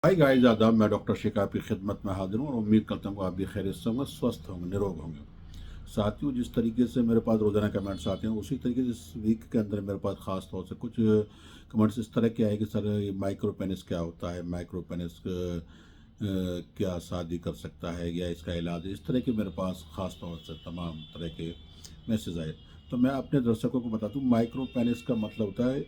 Hi guys, आदाब। मैं doctor शिकाब की खिदमत में हाजिर हूँ और उम्मीद करता हूँ आप भी खैरियत से होंगे, स्वस्थ होंगे, निरोग होंगे। साथियों, जिस तरीके से मेरे पास रोज़ाना कमेंट्स आते हैं उसी तरीके से इस वीक के अंदर मेरे पास ख़ास तौर से कुछ कमेंट्स इस तरह के आए कि सर ये माइक्रो पेनिस क्या होता है, माइक्रो पेनिस क्या शादी कर सकता है या इसका इलाज है। इस तरह के मेरे पास ख़ास तौर से तमाम तरह के मैसेज आए। तो मैं अपने दर्शकों को बता दूँ, माइक्रो पेनिस का मतलब होता है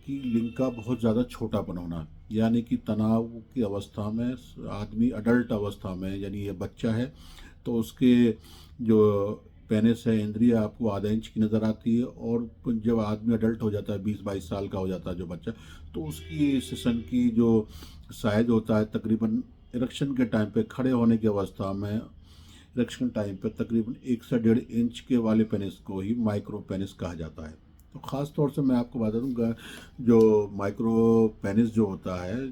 कि लिंग का बहुत ज़्यादा छोटापन होना, यानी कि तनाव की अवस्था में आदमी अडल्ट अवस्था में, यानी ये बच्चा है तो उसके जो पेनिस है, इंद्रिय आपको आधा इंच की नज़र आती है। और जब आदमी अडल्ट हो जाता है, 20-22 साल का हो जाता है जो बच्चा, तो उसकी सेशन की जो साइज होता है तकरीबन इरेक्शन के टाइम पे, खड़े होने की अवस्था में इरेक्शन टाइम पे तकरीबन 1 से 1.5 इंच के वाले पेनिस को ही माइक्रो पेनिस कहा जाता है। तो ख़ास तौर से मैं आपको बता दूंगा, जो माइक्रो पेनिस जो होता है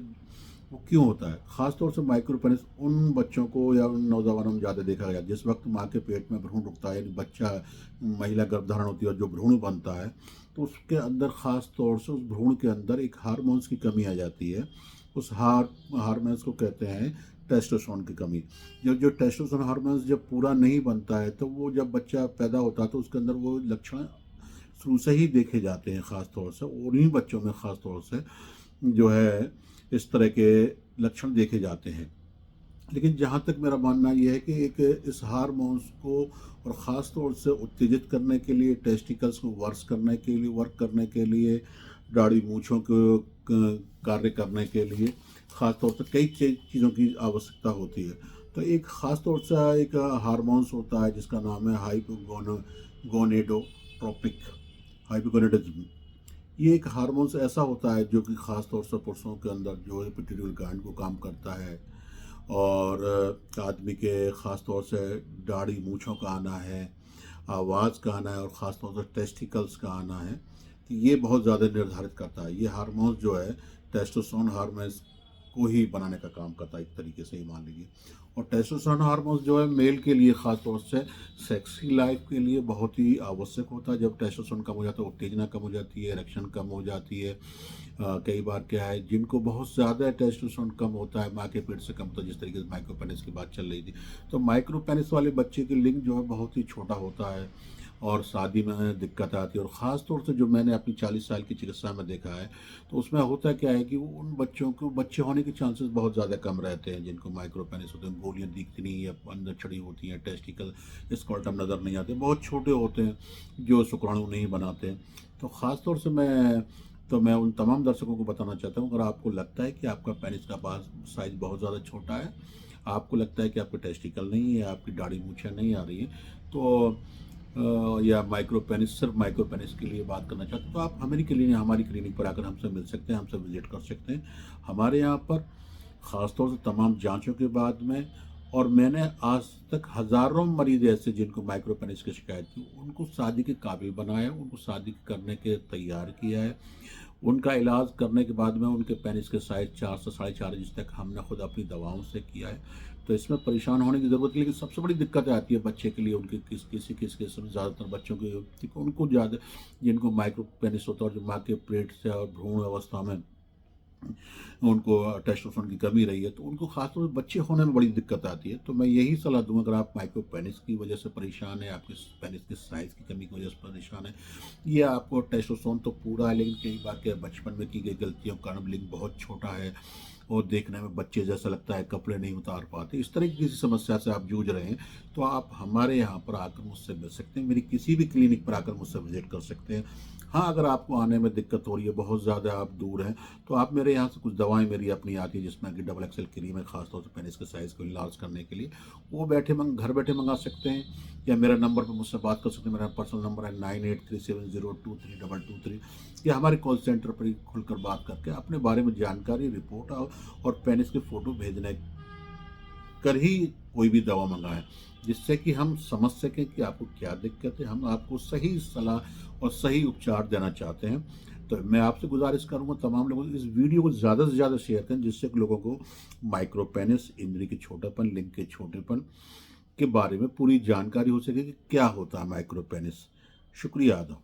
वो क्यों होता है। ख़ास तौर से माइक्रो पेनिस उन बच्चों को या उन नौजवानों में ज़्यादा देखा गया जिस वक्त माँ के पेट में भ्रूण रुकता है, यानी बच्चा, महिला गर्भधारण होती है और जो भ्रूण बनता है, तो उसके अंदर ख़ास तौर से उस भ्रूण के अंदर एक हार्मोन्स की कमी आ जाती है। उस हार्मोन्स को कहते हैं टेस्टोस्टेरोन की कमी। जब जो टेस्टोस्टेरोन हार्मोन्स जब पूरा नहीं बनता है, तो वो जब बच्चा पैदा होता है तो उसके अंदर वो लक्षण शुरू से ही देखे जाते हैं। ख़ास तौर से उन्हीं बच्चों में ख़ास तौर से जो है इस तरह के लक्षण देखे जाते हैं। लेकिन जहाँ तक मेरा मानना ये है कि एक इस हार्मोन्स को और ख़ास तौर से उत्तेजित करने के लिए, टेस्टिकल्स को वर्क करने के लिए, दाढ़ी मूँछों को कार्य करने के लिए ख़ास तौर से कई चीज़ों की आवश्यकता होती है। तो एक ख़ास तौर से एक हार्मोन्स होता है जिसका नाम है गोनेडोट्रोपिक हाइपोगोनेडिज्म। ये एक हार्मोन्स ऐसा होता है जो कि ख़ास तौर से पुरुषों के अंदर जो है पिट्यूटरी ग्लैंड को काम करता है। और आदमी के ख़ास तौर से दाढ़ी मूँछों का आना है, आवाज़ का आना है और ख़ास तौर से टेस्टिकल्स का आना है, कि ये बहुत ज़्यादा निर्धारित करता है। ये हार्मोन्स जो है टेस्टोस्टेरोन हार्मोन्स को ही बनाने का काम करता है, एक तरीके से ही मान लीजिए। और टेस्टोस्टेरोन हार्मोन्स जो है मेल के लिए, ख़ास तौर से सेक्सी लाइफ के लिए बहुत ही आवश्यक होता है। जब टेस्टोस्टेरोन कम हो जाता है, उत्तेजना कम हो जाती है, इरेक्शन कम हो जाती है। कई बार क्या है, जिनको बहुत ज़्यादा टेस्टोस्टेरोन कम होता है, माँ के पेट से कम, तो जिस तरीके से माइक्रो पेनिस की बात चल रही थी, तो माइक्रो पेनिस वाले बच्चे की लिंग जो है बहुत ही छोटा होता है और शादी में दिक्कत आती है। और ख़ास तौर से जो मैंने अपनी 40 साल की चिकित्सा में देखा है, तो उसमें होता क्या है कि उन बच्चों को बच्चे होने के चांसेस बहुत ज़्यादा कम रहते हैं जिनको माइक्रो पेनिस होते हैं। गोलियाँ दिखती नहीं है, अंदर छड़ी होती हैं, टेस्टिकल स्कॉल्टम नज़र नहीं आते, बहुत छोटे होते हैं जो शुक्राणु नहीं बनाते। तो ख़ास तौर से मैं उन तमाम दर्शकों को बताना चाहता हूँ, अगर आपको लगता है कि आपका पेनिस का पास साइज़ बहुत ज़्यादा छोटा है, आपको लगता है कि आपके टेस्टिकल नहीं है, आपकी दाढ़ी मूछें नहीं आ रही हैं, तो या माइक्रो पेनिस, सिर्फ माइक्रो पेनिस के लिए बात करना चाहते हैं, तो आप हमारी क्लिनिक पर आकर हमसे मिल सकते हैं, हमसे विजिट कर सकते हैं। हमारे यहाँ पर ख़ासतौर से तमाम जांचों के बाद में, और मैंने आज तक हज़ारों मरीज़ ऐसे जिनको माइक्रो पेनिस की शिकायत थी, उनको शादी के काबिल बनाया, उनको शादी करने के तैयार किया है। उनका इलाज करने के बाद में उनके पेनिस के साइज़ 4 से 4.5 इंच तक हमने खुद अपनी दवाओं से किया है। तो इसमें परेशान होने की ज़रूरत नहीं, लेकिन सबसे बड़ी दिक्कत आती है बच्चे के लिए, उनकी किसी किस केस में ज़्यादातर बच्चों की उनको ज़्यादा, जिनको माइक्रो पेनिस होता है और जो माँ के पेट से और भ्रूण अवस्था में उनको टेस्टोस्टेरोन की कमी रही है, तो उनको खासतौर से बच्चे होने में बड़ी दिक्कत आती है। तो मैं यही सलाह दूंगा, अगर आप माइक्रो पेनिस की वजह से परेशान है, आपके पेनिस के साइज़ की कमी की वजह से परेशान है, या आपको टेस्टोस्टेरोन तो पूरा है लेकिन कई बार के बचपन में की गई गलतियों के कारण लिंग बहुत छोटा है और देखने में बच्चे जैसा लगता है, कपड़े नहीं उतार पाते, इस तरह की किसी समस्या से आप जूझ रहे हैं, तो आप हमारे यहाँ पर आकर मुझसे मिल सकते हैं, मेरी किसी भी क्लिनिक पर आकर मुझसे विजिट कर सकते हैं। हाँ, अगर आपको आने में दिक्कत हो रही है, बहुत ज़्यादा आप दूर हैं, तो आप मेरे यहाँ से कुछ दवाएं मेरी अपनी आती है जिसमें कि डबल एक्सेल क्रीम है, खासतौर से पेनिस के साइज़ को इलाज करने के लिए, वो घर बैठे मंगा सकते हैं, या मेरा नंबर पर मुझसे बात कर सकते हैं। मेरा पर्सनल नंबर है 9837023223, या हमारे कॉल सेंटर पर ही खुलकर बात करके अपने बारे में जानकारी, रिपोर्ट और पेनिस के फ़ोटो भेजने कर ही कोई भी दवा मंगाएं, जिससे कि हम समझ सकें कि आपको क्या दिक्कत है, हम आपको सही सलाह और सही उपचार देना चाहते हैं। तो मैं आपसे गुजारिश करूंगा, तमाम लोगों को इस वीडियो को ज़्यादा से ज़्यादा शेयर करें, जिससे कि लोगों को माइक्रो पेनिस, इंद्री के छोटेपन, लिंग के छोटेपन के बारे में पूरी जानकारी हो सके कि क्या होता है माइक्रो पेनिस। शुक्रिया अदा।